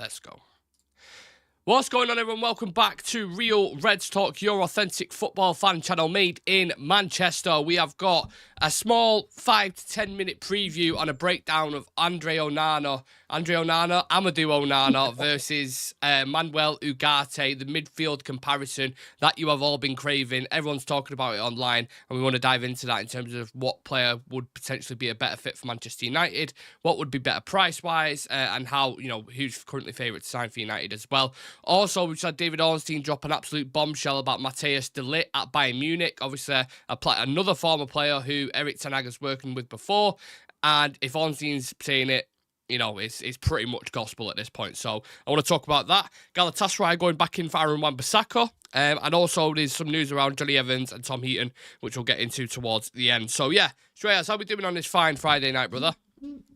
Let's go. What's going on, everyone? Welcome back to Real Reds Talk, your authentic football fan channel made in Manchester. We have got a small 5 to 10 minute preview on a breakdown of Amadou Onana versus Manuel Ugarte, the midfield comparison that you have all been craving. Everyone's talking about it online, and we want to dive into that in terms of what player would potentially be a better fit for Manchester United, what would be better price-wise, and how, who's currently favourite to sign for United as well. Also, we've had David Ornstein drop an absolute bombshell about Matthias de Ligt at Bayern Munich. Obviously, another former player who Erik ten Hag is working with before. And if Ornstein's saying it, it's pretty much gospel at this point. So I want to talk about that. GALATASARAY going back in for Wan-Bissaka. And also there's some news around Johnny Evans and Tom Heaton, which we'll get into towards the end. So yeah, Shreyas, how are we doing on this fine Friday night, brother?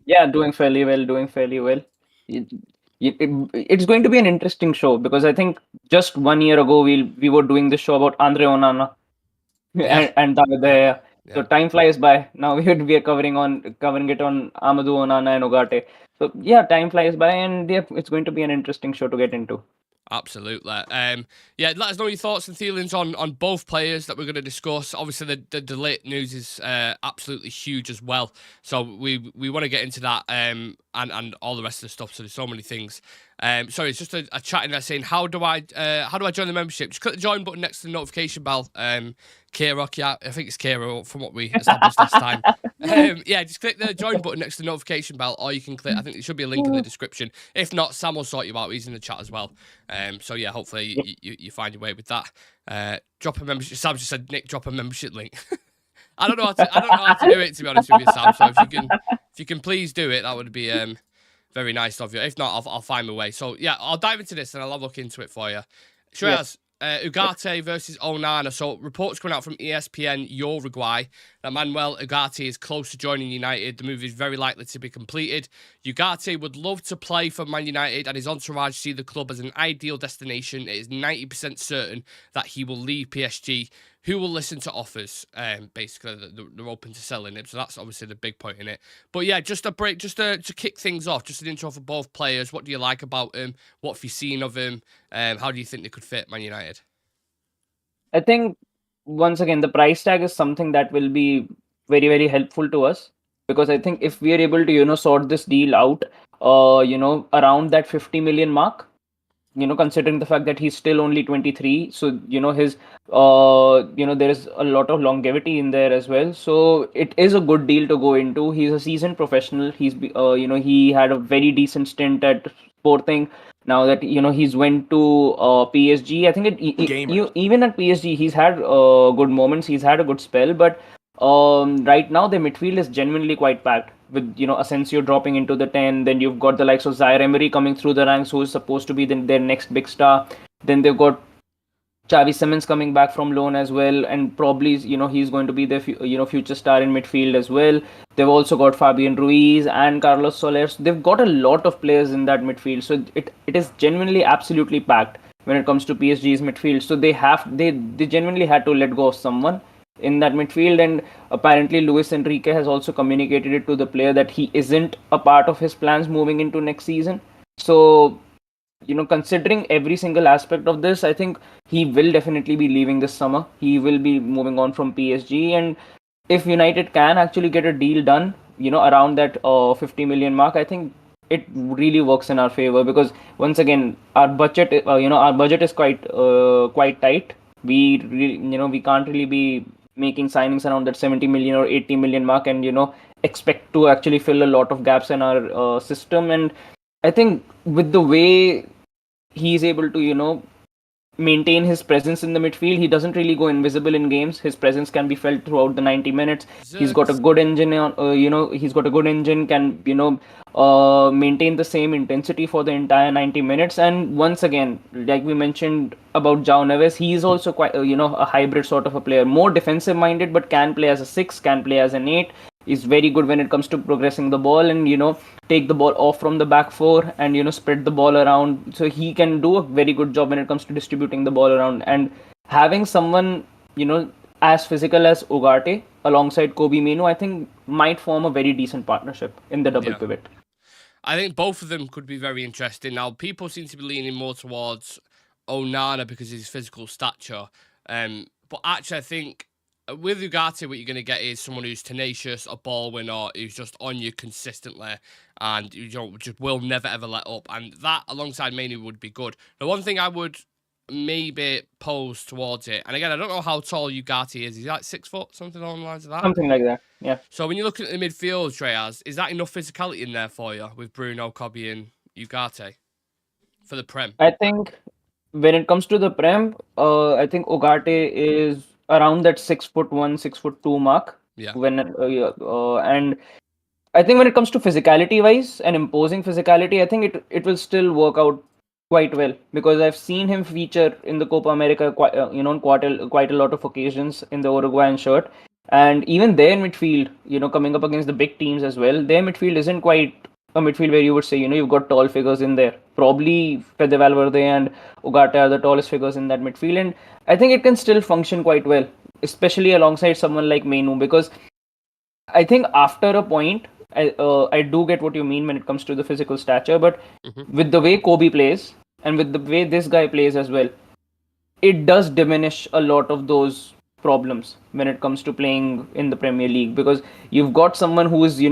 Yeah, doing fairly well. It's going to be an interesting show because I think just 1 year ago we were doing this show about Andre Onana and David De Gea. So time flies by. Now we are covering it on Amadou Onana and Ugarte. So yeah, time flies by, and yeah, it's going to be an interesting show to get into. Absolutely. Let us know your thoughts and feelings on both players that we're going to discuss. Obviously, the Ligt news is absolutely huge as well. So we want to get into that and all the rest of the stuff. So there's so many things. Sorry, it's just a chat in there saying, how do I join the membership? Just click the join button next to the notification bell. Kira, yeah, I think it's Kira from what we established last time. Just click the join button next to the notification bell, or you can click, I think there should be a link in the description. If not, Sam will sort you out. He's in the chat as well. Hopefully you find your way with that. Drop a membership. Sam just said, Nick, drop a membership link. I don't know how to do it, to be honest with you, Sam. So if you can please do it, that would be very nice of you. If not, I'll find my way. So yeah, I'll dive into this and I'll look into it for you. Shreyas, Ugarte versus Onana. So reports coming out from ESPN Uruguay that Manuel Ugarte is close to joining United. The move is very likely to be completed. Ugarte would love to play for Man United, and his entourage see the club as an ideal destination. It is 90% certain that he will leave PSG. Who will listen to offers? Basically, they're open to selling him. So that's obviously the big point in it. But yeah, just a break, just to kick things off, just an intro for both players. What do you like about him? What have you seen of him? How do you think they could fit Man United? I think, once again, the price tag is something that will be very, very helpful to us. Because I think if we are able to, sort this deal out, around that 50 million mark, considering the fact that he's still only 23, so his there is a lot of longevity in there as well, so it is a good deal to go into. He's a seasoned professional. He had a very decent stint at Sporting. Now that he's went to PSG, I think even at PSG he's had good moments, he's had a good spell, but right now the midfield is genuinely quite packed with Asensio dropping into the 10. Then you've got the likes of Zaire Emery coming through the ranks, who is supposed to be their next big star. Then they've got Xavi Simons coming back from loan as well, and probably he's going to be their future star in midfield as well. They've also got Fabian Ruiz and Carlos Soler. So they've got a lot of players in that midfield, so it is genuinely absolutely packed when it comes to PSG's midfield. So they genuinely had to let go of someone in that midfield, and apparently Luis Enrique has also communicated it to the player that he isn't a part of his plans moving into next season. So considering every single aspect of this, I think he will definitely be leaving this summer. He will be moving on from PSG, and if United can actually get a deal done around that 50 million mark, I think it really works in our favor, because once again our budget is quite tight. We can't really be making signings around that 70 million or 80 million mark and expect to actually fill a lot of gaps in our system. And I think with the way he's able to maintain his presence in the midfield, he doesn't really go invisible in games. His presence can be felt throughout the 90 minutes. He's got a good engine can maintain the same intensity for the entire 90 minutes. And once again, like we mentioned about João Neves, he is also quite a hybrid sort of a player, more defensive minded, but can play as a 6, can play as an 8. Is very good when it comes to progressing the ball and take the ball off from the back four and spread the ball around. So he can do a very good job when it comes to distributing the ball around. And having someone as physical as Ugarte alongside Kobe Mino, I think might form a very decent partnership in the double pivot. I think both of them could be very interesting. Now, people seem to be leaning more towards Onana because of his physical stature. But actually, I think with Ugarte, what you're going to get is someone who's tenacious, a ball winner, who's just on you consistently, and just will never ever let up. And that, alongside Manu, would be good. The one thing I would maybe pose towards it, and again, I don't know how tall Ugarte is. He's like 6 foot, something along the lines of that. Something like that. Yeah. So when you look at the midfield, Shreyas, is that enough physicality in there for you with Bruno, Kobe, and Ugarte for the Prem? I think when it comes to the Prem, I think Ugarte is around that 6'1", 6'2" mark. Yeah. And I think when it comes to physicality wise and imposing physicality, I think it will still work out quite well, because I've seen him feature in the Copa America on quite a lot of occasions in the Uruguayan shirt. And even their midfield, coming up against the big teams as well, their midfield isn't quite a midfield where you would say, you've got tall figures in there. Probably Fede Valverde and Ugarte are the tallest figures in that midfield. And I think it can still function quite well, especially alongside someone like Menu, because I think after a point, I do get what you mean when it comes to the physical stature, but with the way Kobe plays and with the way this guy plays as well, it does diminish a lot of those problems when it comes to playing in the Premier League, because you've got someone who is,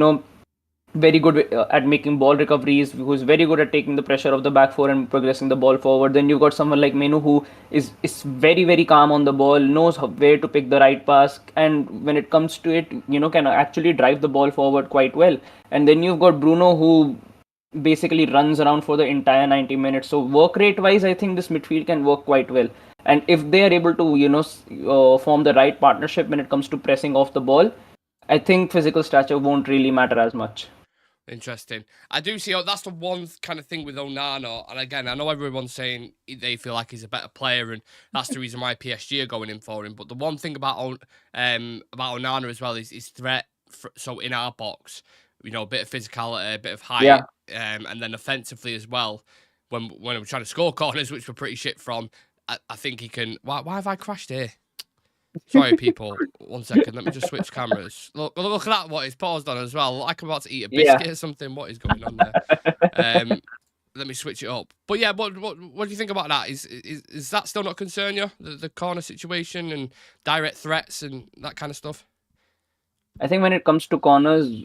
very good at making ball recoveries, who's very good at taking the pressure of the back four and progressing the ball forward. Then you've got someone like Menu who is very, very calm on the ball, knows where to pick the right pass, and when it comes to it, can actually drive the ball forward quite well. And then you've got Bruno, who basically runs around for the entire 90 minutes. So work rate wise, I think this midfield can work quite well. And if they are able to, form the right partnership when it comes to pressing off the ball, I think physical stature won't really matter as much. Interesting. I do see that's the one kind of thing with Onana, and again, I know everyone's saying they feel like he's a better player, and that's the reason why PSG are going in for him. But the one thing about Onana as well is his threat. So in our box, a bit of physicality, a bit of height, and then offensively as well. When we're trying to score corners, which we're pretty shit from, I think he can. Why have I crashed here? Sorry, people. 1 second. Let me just switch cameras. Look at that. What is paused on as well? Like I'm about to eat a biscuit or something. What is going on there? Let me switch it up. But yeah, what do you think about that? Is that still not concern you? The corner situation and direct threats and that kind of stuff? I think when it comes to corners,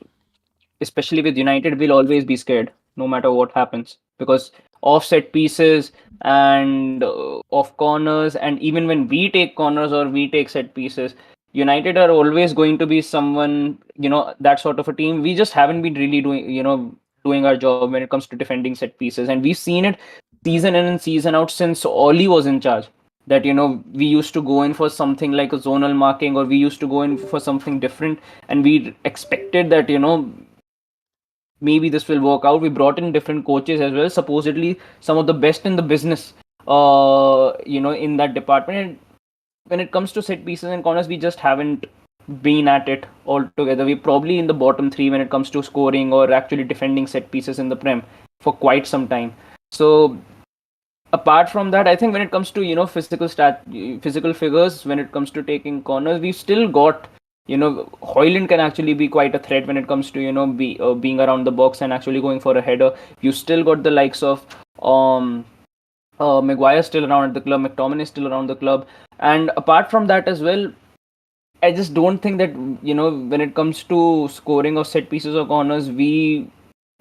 especially with United, we'll always be scared no matter what happens, because offset pieces and off corners, and even when we take corners or we take set pieces, United are always going to be someone, that sort of a team. We just haven't been really doing our job when it comes to defending set pieces, and we've seen it season in and season out since Oli was in charge. That we used to go in for something like a zonal marking, or we used to go in for something different, and we expected that maybe this will work out. We brought in different coaches as well, supposedly some of the best in the business, in that department. And when it comes to set pieces and corners, we just haven't been at it altogether. We're probably in the bottom three when it comes to scoring or actually defending set pieces in the Prem for quite some time. So apart from that, I think when it comes to physical figures, when it comes to taking corners, we've still got Højlund can actually be quite a threat when it comes to being around the box and actually going for a header. You still got the likes of Maguire still around at the club, McTominay is still around the club, and apart from that as well, I just don't think that when it comes to scoring of set pieces or corners, we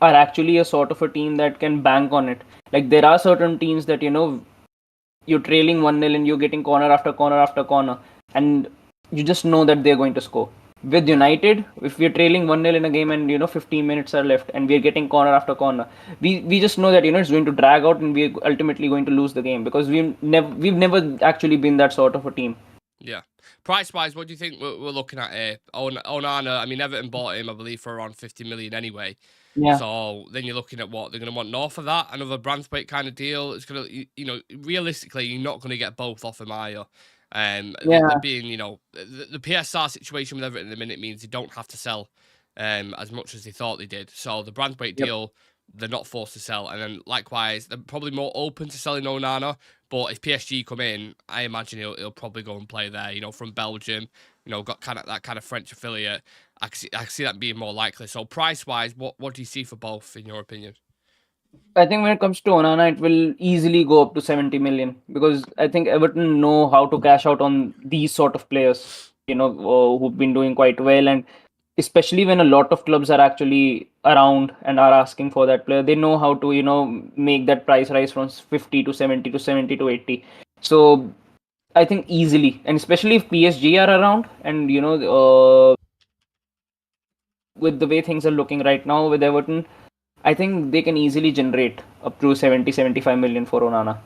are actually a sort of a team that can bank on it. Like there are certain teams that you're trailing 1-0 and you're getting corner after corner after corner, and you just know that they're going to score. With United, if we're trailing 1-0 in a game and 15 minutes are left and we're getting corner after corner, we just know that it's going to drag out and we're ultimately going to lose the game, because we've never actually been that sort of a team. Yeah. Price wise, what do you think we're looking at here? Onana, I mean, Everton bought him, I believe, for around 50 million anyway. Yeah. So then you're looking at what they're going to want north of that, another Branthwaite kind of deal. It's going to, realistically, you're not going to get both off him, are you? Being, the PSR situation with Everton at the minute means they don't have to sell as much as they thought they did. So the Branthwaite deal, they're not forced to sell. And then likewise, they're probably more open to selling Onana. But if PSG come in, I imagine he'll probably go and play there, from Belgium, got that kind of French affiliate. I see that being more likely. So price-wise, what do you see for both, in your opinion? I think when it comes to Onana, it will easily go up to 70 million because I think Everton know how to cash out on these sort of players, who've been doing quite well. And especially when a lot of clubs are actually around and are asking for that player, they know how to, make that price rise from 50 to 70 to 70 to 80. So I think easily, and especially if PSG are around and, with the way things are looking right now with Everton, I think they can easily generate up to 70-75 million for Onana.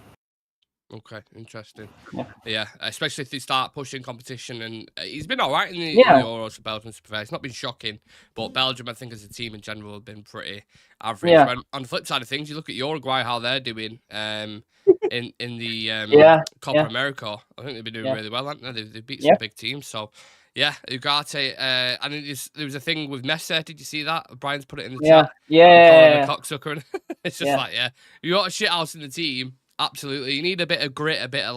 Okay, interesting. Yeah. Yeah, especially if they start pushing competition, and he's been all right in the Yeah. Euros for Belgium. To be fair, it's not been shocking, but Belgium, I think, as a team in general, have been pretty average. Yeah. When on the flip side of things, you look at Uruguay, how they're doing in the Yeah. Copa Yeah. America. I think they've been doing Yeah. really well, haven't they? They've beat some Yeah. big teams. So yeah, Ugarte. And there was a thing with Messi. Did you see that? Brian's put it in the Yeah. chat. Yeah. Calling him a Yeah. cocksucker. And it's just Yeah. like, yeah, you got a shit house in the team. Absolutely, you need a bit of grit, a bit of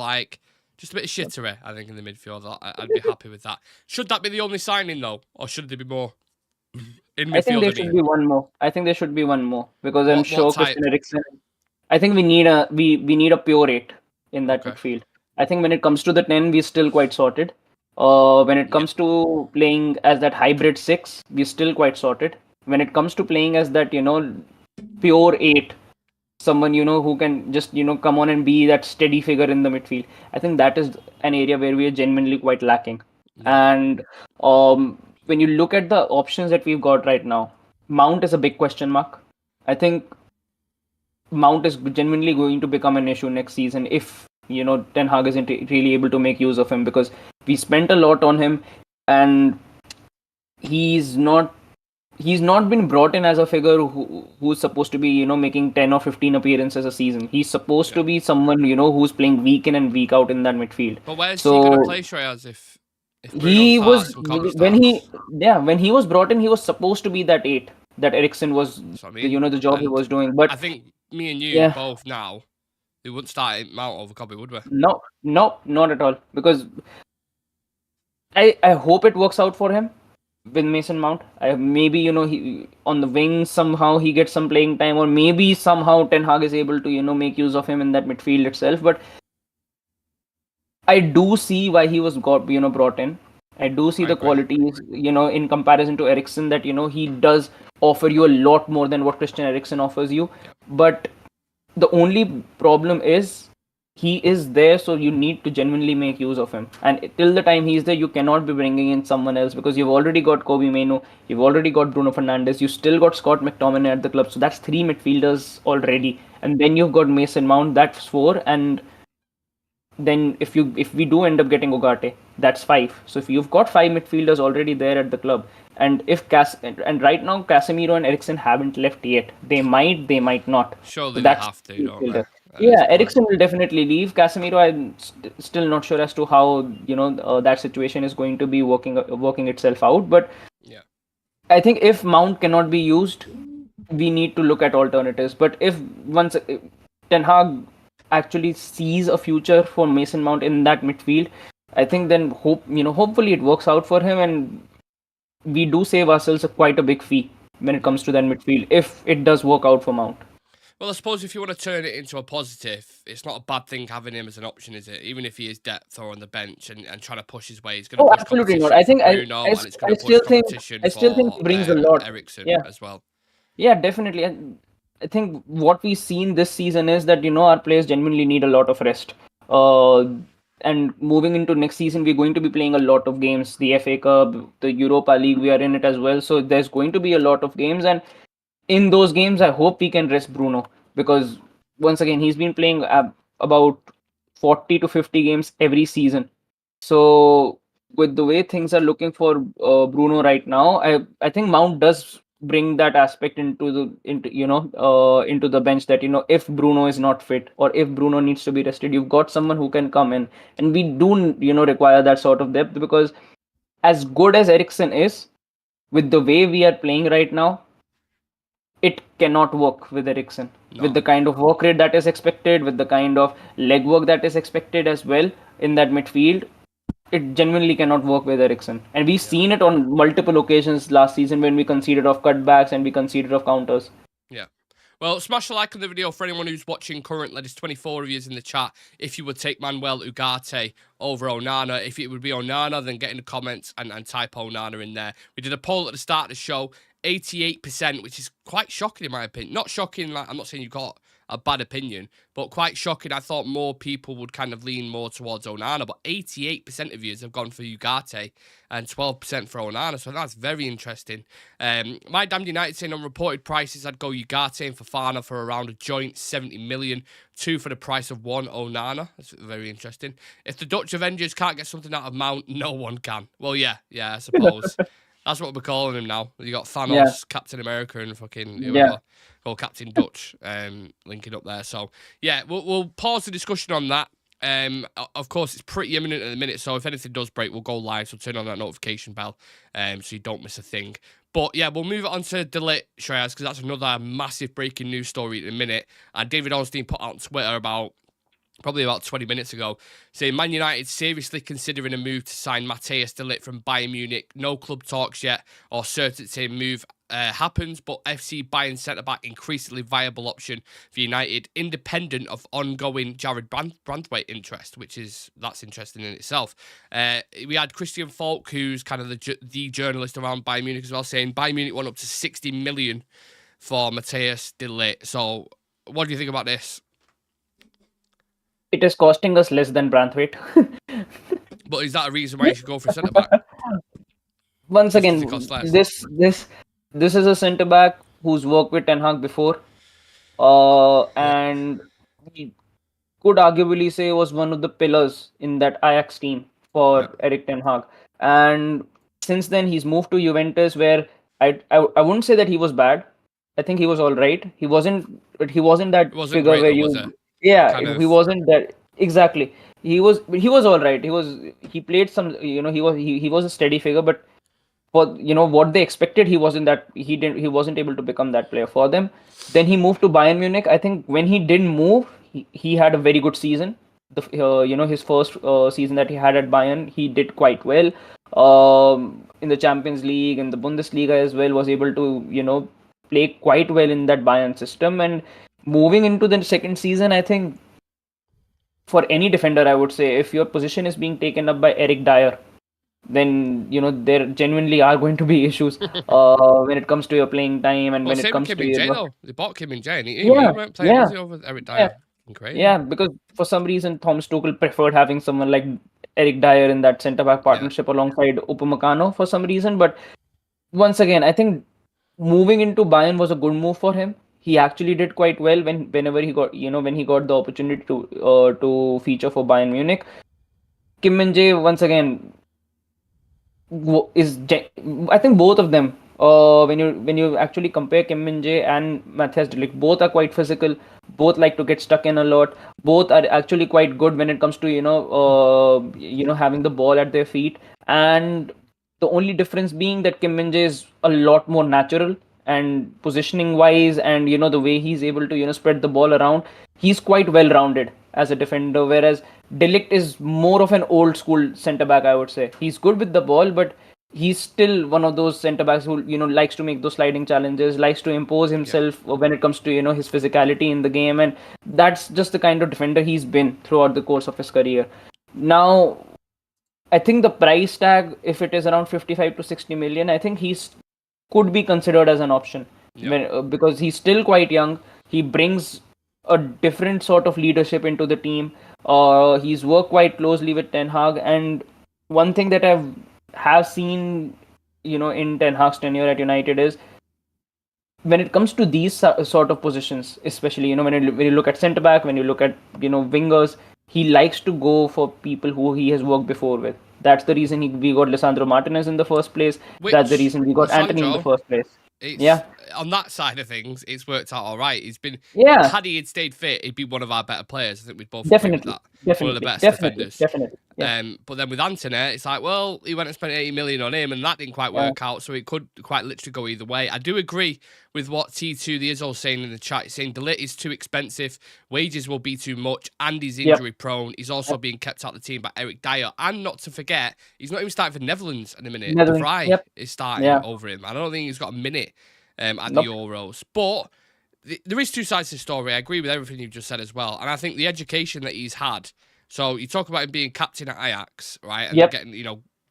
just a bit of shittery. I think in the midfield, I'd be happy with that. Should that be the only signing though, or should there be more in midfield? I think there should be one more. I think there should be one more because I'm What sure type? Christian Eriksen. I think we need a pure 8 in that Okay. midfield. I think when it comes to the 10, we're still quite sorted. When it comes to playing as that hybrid 6, we're still quite sorted. When it comes to playing as that, pure 8, someone who can just come on and be that steady figure in the midfield, I think that is an area where we are genuinely quite lacking. Yeah. And when you look at the options that we've got right now, Mount is a big question mark. I think Mount is genuinely going to become an issue next season if Ten Hag isn't really able to make use of him, because we spent a lot on him and he's not been brought in as a figure who's supposed to be making 10 or 15 appearances a season. He's supposed to be someone who's playing week in and week out in that midfield. But where's he So gonna play, Shreyas, if Bruno he was starts and Kobe when starts? when he was brought in, he was supposed to be that 8 that Eriksen was, That's what I mean. the job he And was doing. But I think me and you yeah, both now, we wouldn't start Mount over Kobe, would we? no, not at all, because I hope it works out for him with Mason Mount. Maybe he on the wings somehow he gets some playing time, or maybe somehow Ten Hag is able to make use of him in that midfield itself. But I do see why he was brought in. I do see I the agree. qualities in comparison to Eriksen, that he does offer you a lot more than what Christian Eriksen offers you. Yep. But the only problem is he is there, so you need to genuinely make use of him. And till the time he's there, you cannot be bringing in someone else, because you've already got Kobe Mainoo, you've already got Bruno Fernandes, you still got Scott McTominay at the club, so that's 3 midfielders already. And then you've got Mason Mount, that's 4. And then if we do end up getting Ugarte, that's 5. So if you've got 5 midfielders already there at the club, and if and right now Casemiro and Eriksen haven't left yet, they might not. Surely So they that's have to, don't they? yeah, Eriksen will definitely leave. Casemiro, I'm still not sure as to how that situation is going to be working itself out. But yeah, I think if Mount cannot be used, we need to look at alternatives. But if once Ten Hag actually sees a future for Mason Mount in that midfield, I think then hopefully it works out for him, and we do save ourselves quite a big fee when it comes to that midfield if it does work out for Mount. Well, I suppose if you want to turn it into a positive, it's not a bad thing having him as an option, is it? Even if he is depth or on the bench and trying to push his way, he's going to push Absolutely competition not. I think for Bruno, and it's going to push competition still think for he brings a lot. Eriksen Yeah. as well. Yeah, definitely. I think what we've seen this season is that our players genuinely need a lot of rest. And moving into next season, we're going to be playing a lot of games. The FA Cup, the Europa League, we are in it as well. So there's going to be a lot of games, and in those games, I hope we can rest Bruno, because once again, he's been playing about 40 to 50 games every season. So with the way things are looking for Bruno right now, I think Mount does bring that aspect into the bench, that if Bruno is not fit or if Bruno needs to be rested, you've got someone who can come in, and we do require that sort of depth, because as good as Eriksen is, with the way we are playing right now, it cannot work with Eriksen. No. With the kind of work rate that is expected, with the kind of leg work that is expected as well in that midfield, it genuinely cannot work with Eriksen. And we've seen it on multiple occasions last season when we conceded off cutbacks and we conceded off counters. Yeah. Well, smash the like on the video for anyone who's watching currently. There's 24 of you in the chat. If you would take Manuel Ugarte over Onana, if it would be Onana, then get in the comments and type Onana in there. We did a poll at the start of the show, 88%, which is quite shocking in my opinion. Not shocking, like I'm not saying you got a bad opinion, but quite shocking. I thought more people would kind of lean more towards Onana, but 88% of you have gone for Ugarte and 12% for Onana, so that's very interesting. My Damned United saying on reported prices, I'd go Ugarte and Fofana for around a joint 70 million, 2 for the price of 1 Onana. That's very interesting. If the Dutch Avengers can't get something out of Mount, no one can. Well, yeah, I suppose. That's what we're calling him now. You got Thanos, Captain America, and fucking whoever. Or Captain Dutch linking up there. So, yeah, we'll pause the discussion on that. Of course, it's pretty imminent at the minute, so if anything does break, we'll go live, so turn on that notification bell so you don't miss a thing. But, yeah, we'll move it on to Ligt, Shreyas, because that's another massive breaking news story in a minute. And David Ornstein put out on Twitter probably about 20 minutes ago, saying Man United seriously considering a move to sign Matthias de Ligt from Bayern Munich. No club talks yet or certainty move happens, but FC Bayern centre-back increasingly viable option for United, independent of ongoing Jared Brandthwaite interest, that's interesting in itself. We had Christian Falk, who's kind of the journalist around Bayern Munich as well, saying Bayern Munich went up to 60 million for Matthias de Ligt. So what do you think about this? It is costing us less than Brandthwaite. But is that a reason why you should go for centre back? Once again, this is a centre back who's worked with Ten Hag before, and we could arguably say was one of the pillars in that Ajax team for Erik Ten Hag. And since then, he's moved to Juventus, where I wouldn't say that he was bad. I think he was all right. He wasn't that figure great, where he wasn't that exactly. He was all right. He played some, he was a steady figure, but for what they expected, he wasn't able to become that player for them. Then he moved to Bayern Munich. I think when he didn't move, he had a very good season. His first season that he had at Bayern, he did quite well. In the Champions League and the Bundesliga as well, was able to play quite well in that Bayern system. And moving into the second season, I think for any defender, I would say, if your position is being taken up by Eric Dyer, then there genuinely are going to be issues when it comes to your playing time and when it comes to they bought Kim and Jay and he went playing over Eric Dyer. Great. Yeah, because for some reason Thomas Tuchel preferred having someone like Eric Dyer in that centre back partnership alongside Upamecano for some reason. But once again, I think moving into Bayern was a good move for him. He actually did quite well whenever he got when he got the opportunity to feature for Bayern Munich. Kim Min-jae, once again, I think both of them, when you actually compare Kim Min-jae and Matthias de Ligt, both are quite physical, both like to get stuck in a lot, both are actually quite good when it comes to having the ball at their feet. And the only difference being that Kim Min-jae is a lot more natural and positioning wise, and the way he's able to spread the ball around, he's quite well rounded as a defender, whereas de Ligt is more of an old school centre back, I would say. He's good with the ball, but he's still one of those centre backs who likes to make those sliding challenges, likes to impose himself when it comes to his physicality in the game, and that's just the kind of defender he's been throughout the course of his career. Now, I think the price tag, if it is around 55 to 60 million, I think could be considered as an option because he's still quite young. He brings a different sort of leadership into the team. He's worked quite closely with Ten Hag, and one thing that I have seen, in Ten Hag's tenure at United is when it comes to these sort of positions, especially when you look at centre back, when you look at wingers, he likes to go for people who he has worked before with. That's the reason we got Lisandro Martinez in the first place. That's the reason we got Anthony in the first place. On that side of things, it's worked out all right. He's been, had he stayed fit, he'd be one of our better players. I think we'd both agree with that. Definitely, one of the best defenders. Definitely. But then with Antony, it's like, well, he went and spent 80 million on him, and that didn't quite work out. So it could quite literally go either way. I do agree with what T2 the Izzo saying in the chat. He's saying Ligt is too expensive, wages will be too much, and he's injury prone. He's also being kept out of the team by Eric Dyer, and not to forget, he's not even starting for Netherlands in a minute. De Vrij is starting over him. I don't think he's got a minute at the Euros, but there is two sides to the story. I agree with everything you've just said as well, and I think the education that he's had. So you talk about him being captain at Ajax, right? And getting,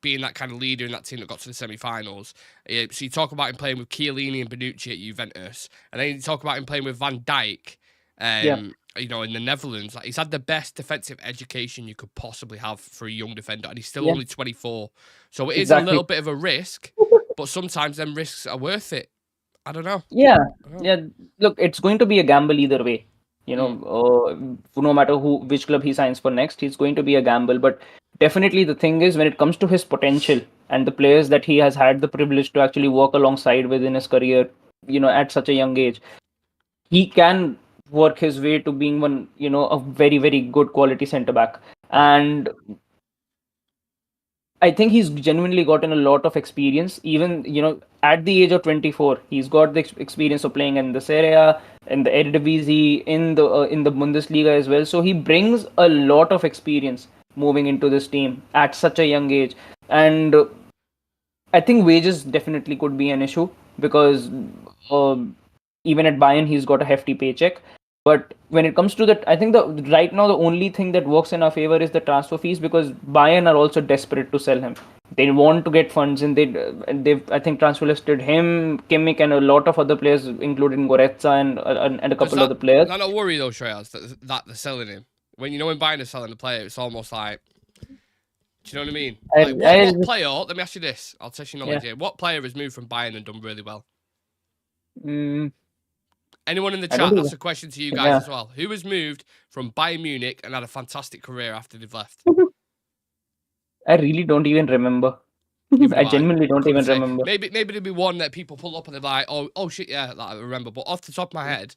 being that kind of leader in that team that got to the semi-finals. So you talk about him playing with Chiellini and Bonucci at Juventus, and then you talk about him playing with Van Dijk, in the Netherlands. Like, he's had the best defensive education you could possibly have for a young defender, and he's still only 24. So it is a little bit of a risk, but sometimes them risks are worth it. I don't know. Yeah. Look, it's going to be a gamble either way. No matter which club he signs for next, he's going to be a gamble. But definitely the thing is, when it comes to his potential and the players that he has had the privilege to actually work alongside with in his career, at such a young age, he can work his way to being one, a very, very good quality centre back. And I think he's genuinely gotten a lot of experience. Even, at the age of 24, he's got the experience of playing in the Serie A, in the Eredivisie, in the Bundesliga as well. So he brings a lot of experience moving into this team at such a young age. And I think wages definitely could be an issue because even at Bayern, he's got a hefty paycheck. But when it comes to that, I think right now the only thing that works in our favor is the transfer fees, because Bayern are also desperate to sell him. They want to get funds, and they've I think transfer listed him, Kimmich, and a lot of other players, including Goretzka and a couple other players. Not a worry though, Shreyas, that they're selling him. When Bayern are selling the player, it's almost like, do you know what I mean? What player? Let me ask you this. I'll test your knowledge here. What player has moved from Bayern and done really well? Anyone in the chat? That's a question to you guys as well. Who has moved from Bayern Munich and had a fantastic career after they've left? I really don't even remember. I genuinely don't even remember. Maybe there'll be one that people pull up and they're like, oh shit, yeah, I remember. But off the top of my head,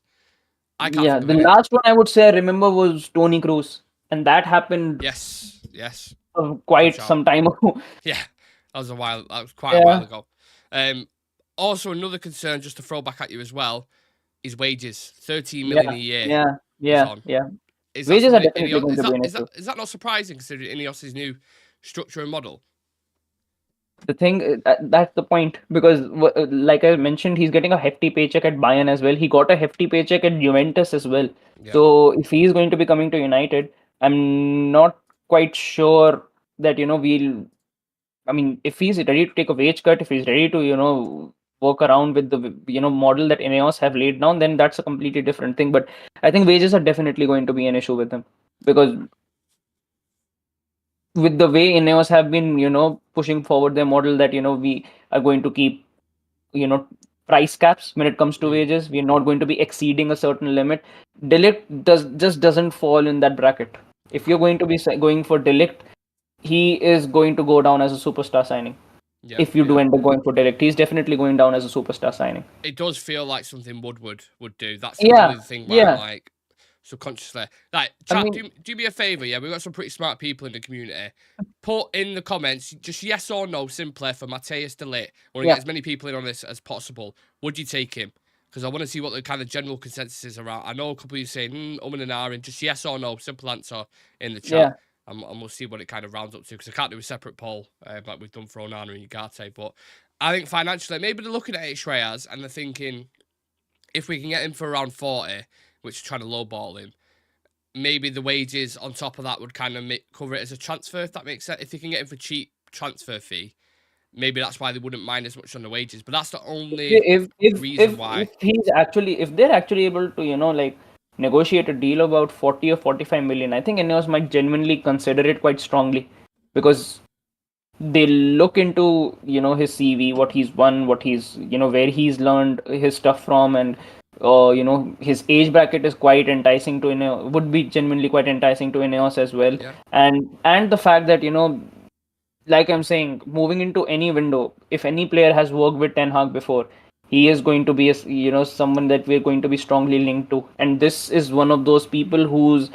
I can't. Yeah, the last one I would say I remember was Toni Kroos, and that happened. Yes. Quite some time ago. Yeah, that was quite a while ago. Also, another concern, just to throw back at you as well, is wages. 13 million a year. Yeah. Wages are definitely going to be an issue. Is that not surprising considering Ineos's new structure and model? The thing, that's the point, because like I mentioned, he's getting a hefty paycheck at Bayern as well. He got a hefty paycheck at Juventus as well. Yeah. So if he's going to be coming to United, I'm not quite sure that, if he's ready to take a wage cut, if he's ready to, work around with the, model that Ineos have laid down, then that's a completely different thing. But I think wages are definitely going to be an issue with him, because with the way Ineos have been, pushing forward their model that, we are going to keep, price caps when it comes to wages. We're not going to be exceeding a certain limit. De Ligt just doesn't fall in that bracket. If you're going to be going for De Ligt, he is going to go down as a superstar signing. Yeah, if you do end up going for De Ligt, he's definitely going down as a superstar signing. It does feel like something Woodward would do. That's the only thing where I'm like, subconsciously. Like, chat, do me a favour, we've got some pretty smart people in the community. Put in the comments, just yes or no, simply, for Matthijs de Ligt. I want to get as many people in on this as possible. Would you take him? Because I want to see what the kind of general consensus is around. I know a couple of you saying, and ahhing, just yes or no, simple answer in the chat. Yeah. And we'll see what it kind of rounds up to, because I can't do a separate poll like we've done for Onana and Ugarte. But I think financially, maybe they're looking at it, Shreyas, and they're thinking, if we can get him for around 40, which is trying to lowball him, maybe the wages on top of that would kind of cover it as a transfer, if that makes sense. If they can get him for cheap transfer fee, maybe that's why they wouldn't mind as much on the wages. But that's the only reason why. If they're actually able to, negotiate a deal about 40 or 45 million, I think Ineos might genuinely consider it quite strongly, because they look into, his CV, what he's won, what he's, where he's learned his stuff from, and his age bracket is quite enticing to Ineos, would be genuinely quite enticing to Ineos as well. Yeah. And the fact that, like I'm saying, moving into any window, if any player has worked with Ten Hag before, he is going to be someone that we're going to be strongly linked to. And this is one of those people whose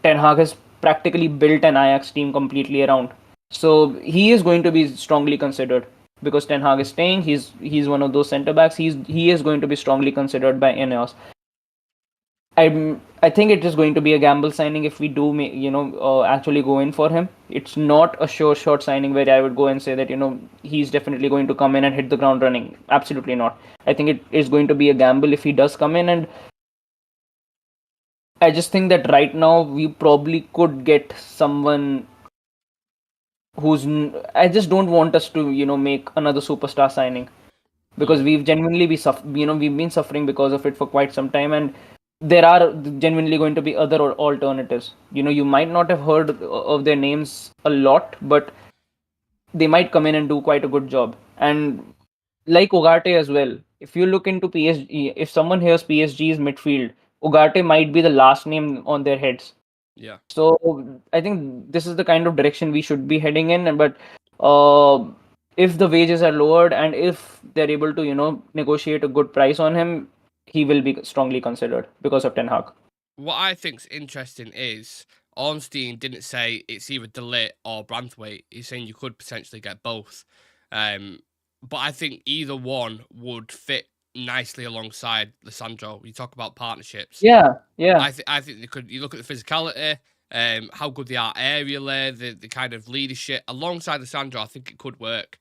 Ten Hag has practically built an Ajax team completely around. So he is going to be strongly considered because Ten Hag is staying. He's one of those centre backs. He is going to be strongly considered by Ineos. I think it is going to be a gamble signing if we do actually go in for him. It's not a sure shot signing where I would go and say that he's definitely going to come in and hit the ground running. Absolutely not. I think it is going to be a gamble if he does come in, and I just think that right now we probably could get someone I just don't want us to make another superstar signing because we've genuinely we've been suffering because of it for quite some time, and there are genuinely going to be other alternatives. You might not have heard of their names a lot, but they might come in and do quite a good job. And like Ugarte as well, if you look into PSG, if someone hears PSG's midfield, Ugarte might be the last name on their heads. Yeah. So I think this is the kind of direction we should be heading in. But uh, if the wages are lowered and if they're able to, negotiate a good price on him, he will be strongly considered because of Ten Hag. What I think's interesting is Ornstein didn't say it's either Ligt or Branthwaite. He's saying you could potentially get both. But I think either one would fit nicely alongside Lissandro. You talk about partnerships. Yeah. I think they could. You look at the physicality, how good they are aerially, the kind of leadership alongside Lissandro. I think it could work.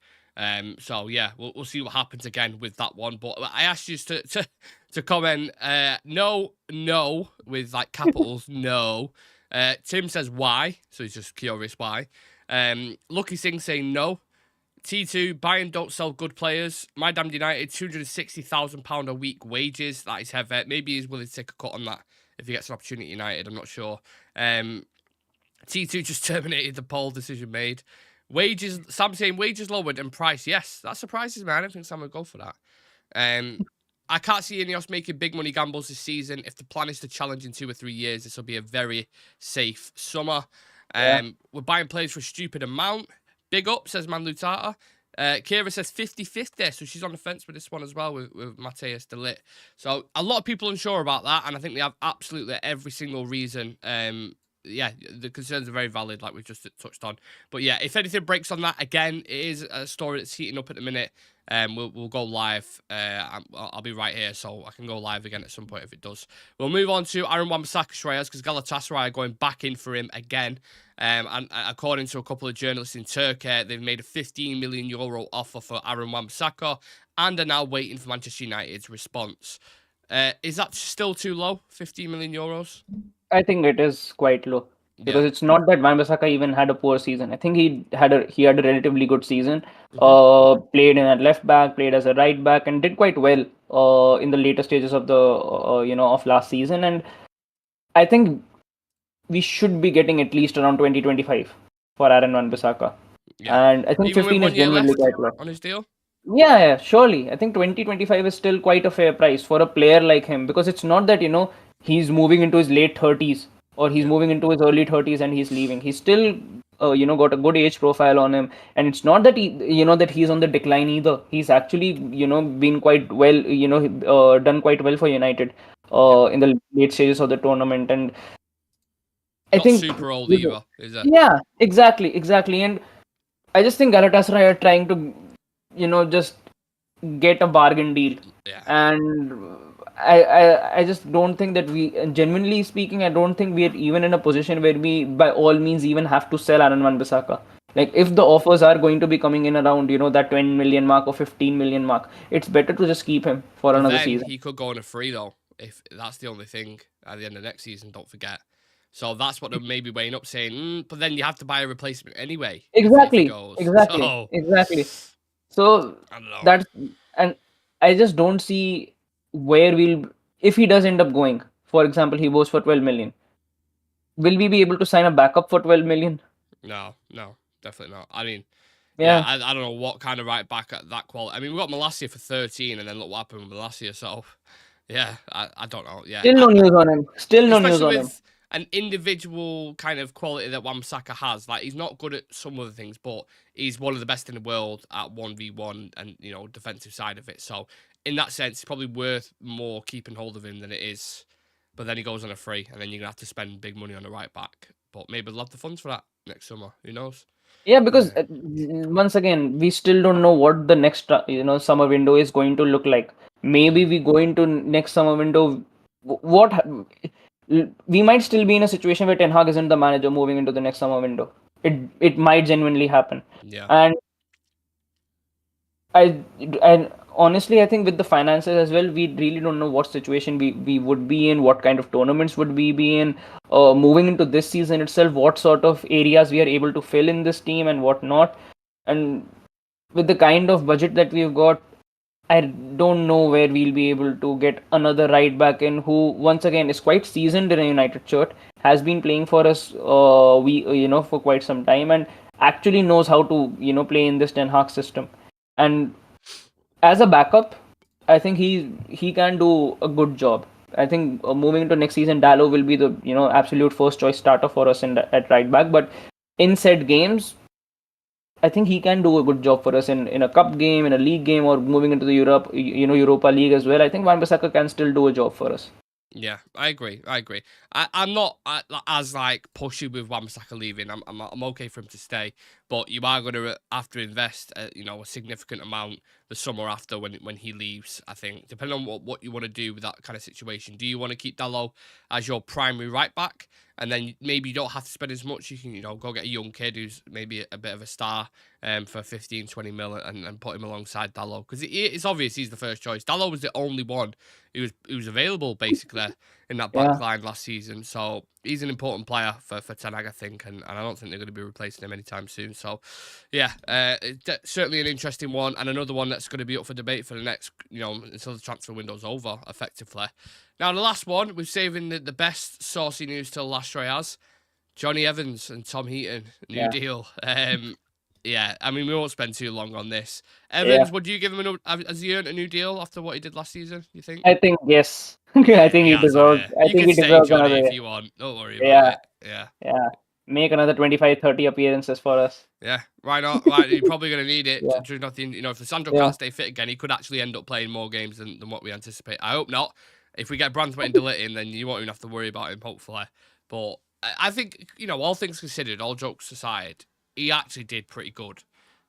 So yeah, we'll see what happens again with that one. But I asked you to comment. No, with like capitals. No. Tim says why, so he's just curious why. Lucky Singh saying no. T2, Bayern don't sell good players. My damned United, £260,000 a week wages. That is heavy. Maybe he's willing to take a cut on that if he gets an opportunity at United. I'm not sure. T2 just terminated the poll decision made. Wages, Sam saying wages lowered and price. Yes, that surprises me. I don't think Sam would go for that. I can't see Ineos making big money gambles this season. If the plan is to challenge in 2 or 3 years, this will be a very safe summer. We're buying players for a stupid amount. Big up, says Manlu Tata. Kira says 50-50, so she's on the fence with this one as well with Matthias de Ligt. So a lot of people unsure about that, and I think they have absolutely every single reason. Yeah, the concerns are very valid, like we've just touched on. But yeah, if anything breaks on that, again, it is a story that's heating up at the minute. We'll go live. I'll be right here, so I can go live again at some point if it does. We'll move on to Aaron Wan-Bissaka Shreyas, because Galatasaray are going back in for him again. And according to a couple of journalists in Turkey, they've made a €15 million offer for Aaron Wan-Bissaka and are now waiting for Manchester United's response. Is that still too low, €15 million? I think it is quite low because it's not that Wan-Bissaka even had a poor season. I think he had a relatively good season. Played in at left back, played as a right back, and did quite well in the later stages of the of last season. And I think we should be getting at least around 20-25 for Aaron Wan-Bissaka. Yeah. And I think Even 15 with 1 is year genuinely left quite low on his deal? Yeah, surely. I think 20-25 is still quite a fair price for a player like him because it's not that, he's moving into his late 30s or he's moving into his early 30s and he's leaving. He's still, got a good age profile on him. And it's not that that he's on the decline either. He's actually, been quite well, done quite well for United in the late stages of the tournament. And I Not think, super old either, is it? yeah, exactly. And I just think Galatasaray are trying to, just get a bargain deal. Yeah. And I just don't think that genuinely speaking, I don't think we are even in a position where we, by all means, even have to sell Aaron Wan-Bissaka. Like, if the offers are going to be coming in around, that 20 million mark or 15 million mark, it's better to just keep him for But another then season. he could go on a free, though, if that's the only thing at the end of next season, don't forget. So that's what they're maybe weighing up, saying, but then you have to buy a replacement anyway. If he goes. Exactly. So I don't know. and I just don't see where if he does end up going, for example, he goes for 12 million. Will we be able to sign a backup for 12 million? No, definitely not. I mean, Yeah. I don't know what kind of right back at that quality. I mean, we got Malacia for 13, and then look what happened with Malacia. So, yeah, I don't know. Yeah, Still no news on him. Especially with an individual kind of quality that Wan-Bissaka has. Like, he's not good at some other things, but he's one of the best in the world at 1v1 and, defensive side of it. So, in that sense, it's probably worth more keeping hold of him than it is. But then he goes on a free, and then you're going to have to spend big money on a right back. but maybe they'll have the funds for that next summer. Who knows? Yeah, because once again, we still don't know what the next summer window is going to look like. Maybe we go into next summer window. What we might still be in a situation where Ten Hag isn't the manager moving into the next summer window. It might genuinely happen, Yeah. and and honestly, I think with the finances as well, we really don't know what situation we would be in, what kind of tournaments would we be in, moving into this season itself, what sort of areas we are able to fill in this team and what not. And with the kind of budget that we've got, I don't know where we'll be able to get another right back in who once again is quite seasoned in a United shirt, has been playing for us for quite some time, and actually knows how to play in this Ten Hag system. And as a backup, I think he can do a good job. I think moving into next season, Dallo will be the absolute first choice starter for us at right back. But in said games, I think he can do a good job for us in a cup game, in a league game, or moving into the Europa League as well. I think Wan-Bissaka can still do a job for us. Yeah, I agree. I'm not as like pushy with Wan-Bissaka leaving. I'm okay for him to stay, but you are going to have to invest a significant amount the summer after when he leaves. I think depending on what you want to do with that kind of situation. Do you want to keep Dallo as your primary right back, and then maybe you don't have to spend as much? You can go get a young kid who's maybe a bit of a star for 15-20 mil and put him alongside Dallo, because it's obvious he's the first choice. Dallo was the only one who was available basically in that back line last season, so he's an important player for Ten Hag, I think, and I don't think they're going to be replacing him anytime soon. So yeah, certainly an interesting one, and another one that's going to be up for debate for the next until the transfer window's over effectively. Now the last one, we're saving the best saucy news till last, Shreyas. Johnny Evans and Tom Heaton, new deal. Yeah, I mean, we won't spend too long on this. Evans, would you give him has he earned a new deal after what he did last season, you think? I think yes. I think he deserves. I think he deserves Johnny, another. if you want. Don't worry about it. Yeah. Make another 25-30 appearances for us. Yeah, why not? Right, you're probably going to need it. Yeah. Nothing, if Sandro can't stay fit again, he could actually end up playing more games than what we anticipate. I hope not. If we get Branthwaite and Ligt in, then you won't even have to worry about him, hopefully. But I think, all things considered, all jokes aside, he actually did pretty good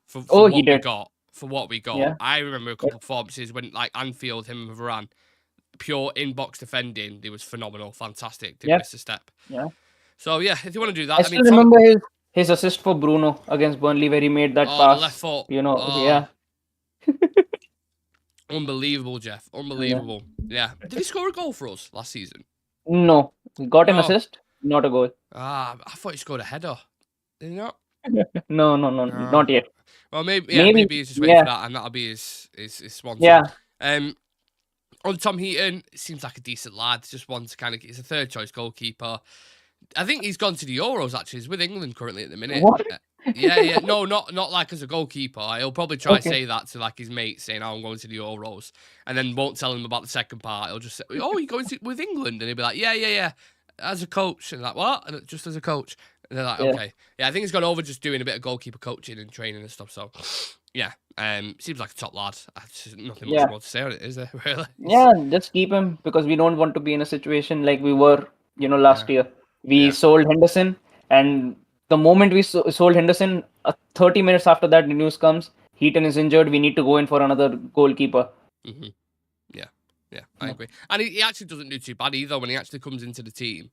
for what we got. For what we got. Yeah. I remember a couple of performances when, like, Anfield, him and Varane, pure in-box defending, he was phenomenal, fantastic, didn't miss a step. Yeah. So, yeah, if you want to do that... I still remember his assist for Bruno against Burnley where he made that pass. The left foot. Yeah. Unbelievable, Jeff. Unbelievable. Yeah. Did he score a goal for us last season? No. He got an assist, not a goal. I thought he scored a header. Did he not? No, not yet. Well, maybe he's just waiting for that, and that'll be his sponsor. Yeah. On Tom Heaton, seems like a decent lad. Just wants to he's a third choice goalkeeper. I think he's gone to the Euros, actually. He's with England currently at the minute. What? Yeah. No, not like as a goalkeeper. He'll probably try to say that to like his mates, saying, "Oh, I'm going to the Euros," and then won't tell him about the second part. He'll just say, "Oh, you're going with England," and he'll be like, "Yeah, as a coach." And like, "What?" And just as a coach. And they're like, "Okay." Yeah, I think he's gone over just doing a bit of goalkeeper coaching and training and stuff. So, yeah, seems like a top lad. Nothing much more to say on it, is there? Really? Yeah, just keep him, because we don't want to be in a situation like we were, last year. We sold Henderson, and the moment we sold Henderson, 30 minutes after that, the news comes, Heaton is injured, we need to go in for another goalkeeper. Mm-hmm. Yeah, I agree. And he actually doesn't do too bad either when he actually comes into the team.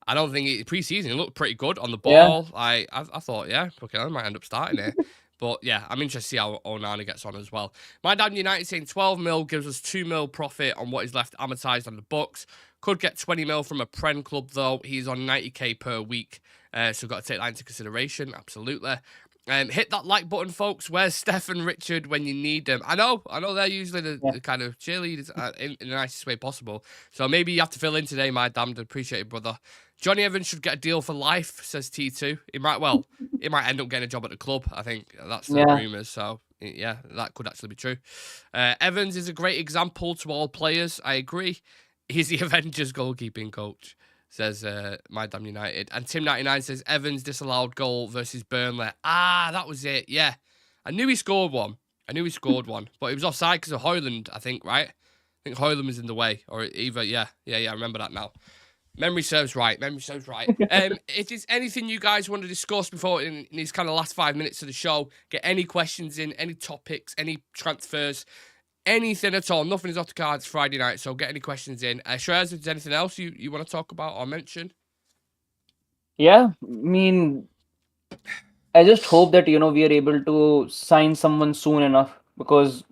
I don't think pre-season he looked pretty good on the ball. Yeah. I thought, okay, I might end up starting here. But yeah, I'm interested to see how Onana gets on as well. My Dad United saying 12 mil gives us 2 mil profit on what is left amortised on the books. Could get 20 mil from a Prem club though. He's on 90k per week. So got to take that into consideration. Absolutely. Hit that like button, folks. Where's Steph and Richard when you need them? I know they're usually the kind of cheerleaders in the nicest way possible. So maybe you have to fill in today, my damned. Appreciate it, brother. Johnny Evans should get a deal for life, says T2. He might end up getting a job at the club. I think that's the rumours. So yeah, that could actually be true. Evans is a great example to all players. I agree. He's the Avengers goalkeeping coach, says My Damn United. And Tim99 says Evans disallowed goal versus Burnley. That was it. Yeah. I knew he scored one. But he was offside because of Højlund, I think, right? I think Højlund was in the way. Or either, yeah, I remember that now. Memory serves right. Memory serves right. If there's anything you guys want to discuss before in these kind of last 5 minutes of the show, get any questions in, any topics, any transfers, anything at all. Nothing is off the cards Friday night, so get any questions in. Shreyas, if there's anything else you want to talk about or mention? Yeah, I mean, I just hope that we are able to sign someone soon enough, because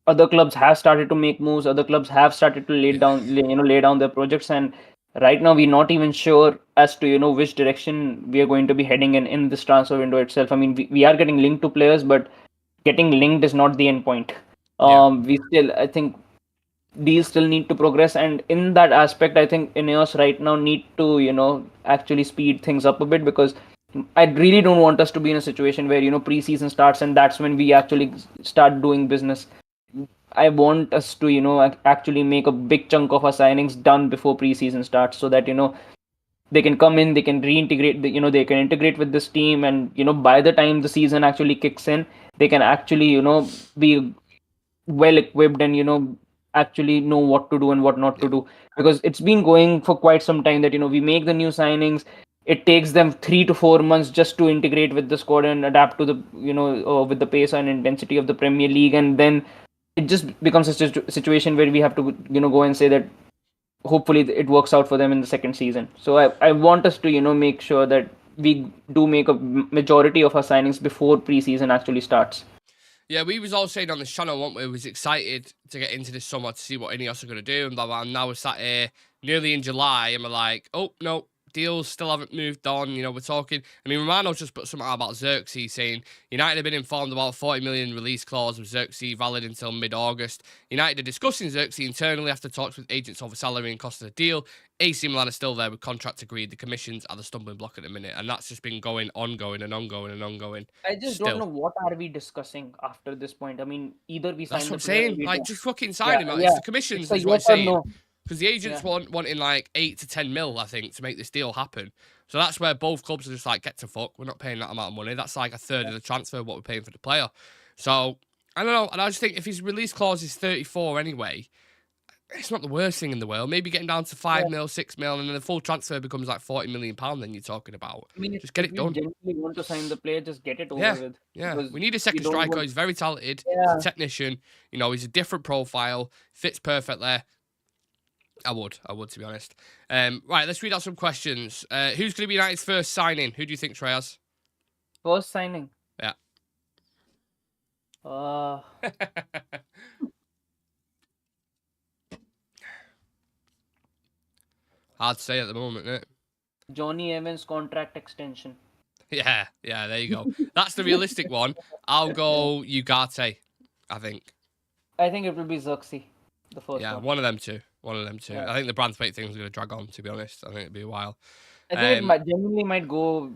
other clubs have started to make moves. Other clubs have started to Yeah. lay down their projects, and right now we're not even sure as to which direction we are going to be heading in this transfer window itself. I mean, we are getting linked to players, but getting linked is not the end point. Yeah. We still, I think, deals still need to progress, and in that aspect I think Ineos right now need to actually speed things up a bit, because I really don't want us to be in a situation where preseason starts and that's when we actually start doing business. I want us to actually make a big chunk of our signings done before preseason starts, so that they can come in, they can reintegrate, they can integrate with this team, and by the time the season actually kicks in, they can actually be well equipped, and actually know what to do and what not to do, because it's been going for quite some time that we make the new signings. It takes them 3 to 4 months just to integrate with the squad and adapt to the with the pace and intensity of the Premier League, and then it just becomes a situation where we have to go and say that hopefully it works out for them in the second season. So I want us to make sure that we do make a majority of our signings before preseason actually starts. Yeah, we was all saying on this channel, weren't we? Was excited to get into this summer to see what Ineos are going to do and blah, blah. And now we're sat here nearly in July and we're like, oh, no, deals still haven't moved on. We're talking. I mean, Romano's just put something out about Xerxes saying United have been informed about a 40 million release clause with Xerxes valid until mid-August. United are discussing Xerxes internally after talks with agents over salary and cost of the deal. AC Milan are still there with contracts agreed. The commissions are the stumbling block at the minute. And that's just been ongoing and ongoing and ongoing. I just don't know what are we discussing after this point. I mean, either we That's sign what I'm the player or saying. we Like, don't. just fucking Yeah, sign him. Like, yeah. it's the commissions, It's a is what yes he's or saying. no. Because the agents Yeah. wanting like 8 to 10 mil, I think, to make this deal happen. So that's where both clubs are just like, get to fuck. We're not paying that amount of money. That's like a third of the transfer of what we're paying for the player. So I don't know. And I just think if his release clause is 34 anyway, it's not the worst thing in the world. Maybe getting down to 5 mil, 6 mil, and then the full transfer becomes like £40 million. Then you're talking about. I mean, Just get if it we done. genuinely want to sign the player, just get it over Yeah, with. yeah. Because We need a we second don't striker. want. He's very talented. He's Yeah. a technician. He's a different profile. Fits perfectly. I would, to be honest. Right, let's read out some questions. Who's going to be United's first signing? Who do you think, Shreyas? First signing. Yeah. Hard to say at the moment, isn't it? Johnny Evans contract extension. Yeah, there you go. That's the realistic one. I'll go Ugarte, I think. I think it will be Xerxes, the first Yeah, one. one of them two. Yeah. I think the Branthwaite thing is going to drag on, to be honest. I think it'll be a while. I think it genuinely might go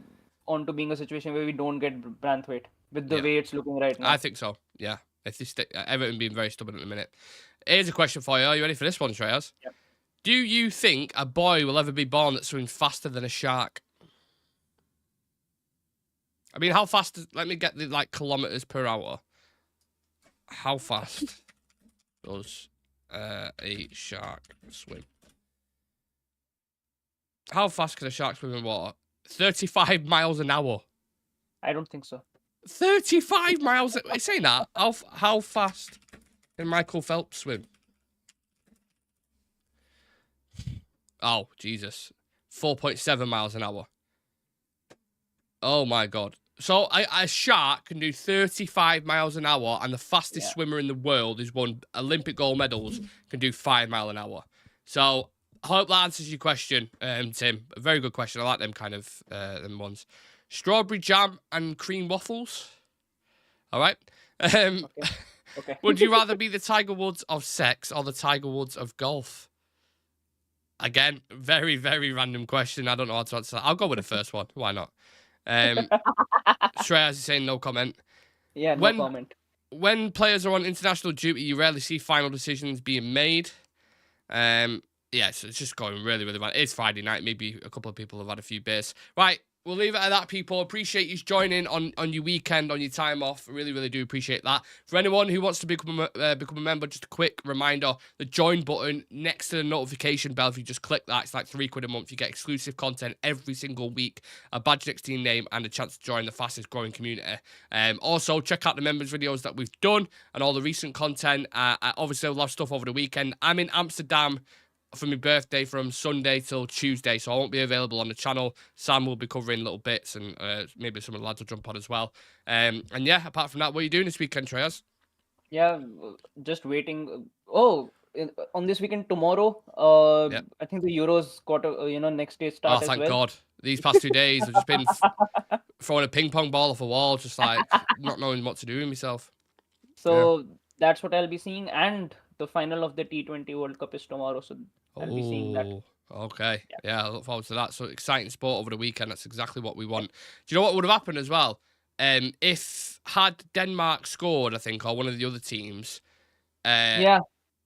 on to being a situation where we don't get Branthwaite with the way it's looking right now. I think so, yeah. If they Everton being very stubborn at the minute. Here's a question for you. Are you ready for this one, Shreyas? Yep. Do you think a boy will ever be born that swims faster than a shark? I mean, how fast? Let me get the kilometers per hour. How fast does a shark swim? How fast can a shark swim in water? 35 miles an hour. I don't think so. 35 miles. It's saying that. How fast can Michael Phelps swim? Oh, Jesus. 4.7 miles an hour. Oh, my God. So a shark can do 35 miles an hour, and the fastest swimmer in the world who's won Olympic gold medals can do 5 miles an hour. So I hope that answers your question, Tim. A very good question. I like them kind of them ones. Strawberry jam and cream waffles. All right. Okay. Would you rather be the Tiger Woods of sex or the Tiger Woods of golf? Again, very, very random question. I don't know how to answer that. I'll go with the first one. Why not? Shreyas is saying no comment. Yeah, no comment. When players are on international duty, you rarely see final decisions being made. So it's just going really, really bad. It's Friday night. Maybe a couple of people have had a few beers. Right, we'll leave it at that, people. Appreciate you joining on your weekend, on your time off. I really, really do appreciate that. For anyone who wants to become a member, just a quick reminder, the join button next to the notification bell, if you just click that, it's like £3 a month. You get exclusive content every single week, a badge next to your name, and a chance to join the fastest growing community. Also, check out the members videos that we've done and all the recent content. Obviously, a lot of stuff over the weekend. I'm in Amsterdam for my birthday from Sunday till Tuesday, so I won't be available on the channel. Sam will be covering little bits, and maybe some of the lads will jump on as well. And yeah, apart from that, what are you doing this weekend, Shreyas? Yeah, just waiting. On this weekend tomorrow, I think the Euros quarter, next day start as well. Oh, thank God. These past 2 days, I've just been throwing a ping pong ball off a wall, just like not knowing what to do with myself. So that's what I'll be seeing, and the final of the T20 World Cup is tomorrow, so I'll be seeing that. Okay. Yeah, I look forward to that. So exciting sport over the weekend. That's exactly what we want. Do you know what would have happened as well? If had Denmark scored, I think, or one of the other teams,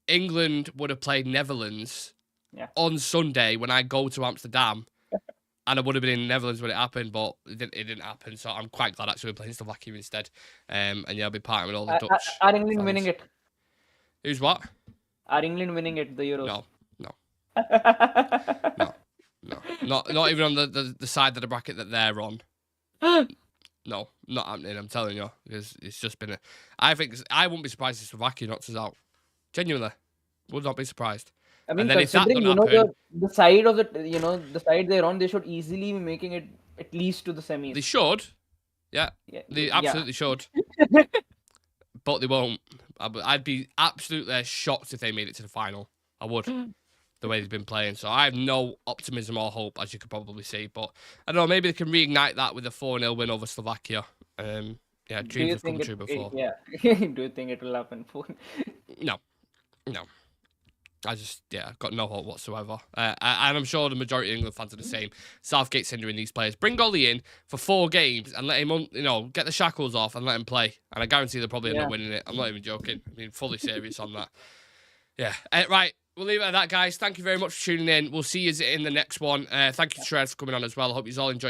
England would have played Netherlands on Sunday when I go to Amsterdam, and I would have been in the Netherlands when it happened, but it didn't happen. So I'm quite glad actually we're playing Slovakia instead. And yeah, I'll be partying with all the Dutch. Are England fans. winning it? Who's what? Are England winning it, the Euros? No. Not even on the side of the bracket that they're on. No, not happening. I'm telling you, because it's just been I wouldn't be surprised if Slovakia knocks us out. Genuinely, would not be surprised. I mean, and then considering the side of the side they're on, they should easily be making it at least to the semis. They should, they absolutely should, but they won't. I'd be absolutely shocked if they made it to the final. I would. The way they've been playing. So I have no optimism or hope, as you could probably see. But I don't know, maybe they can reignite that with a 4-0 win over Slovakia. Dreams have come true before. Do you think it will happen? No. I've got no hope whatsoever. And I'm sure the majority of England fans are the same. Southgate's hindering these players. Bring Ollie in for 4 games and let him, get the shackles off and let him play. And I guarantee they'll probably end up winning it. I'm not even joking. I mean, fully serious on that. Yeah. Right. We'll leave it at that, guys. Thank you very much for tuning in. We'll see you in the next one. Thank you, Shreyas, for coming on as well. I hope you all enjoy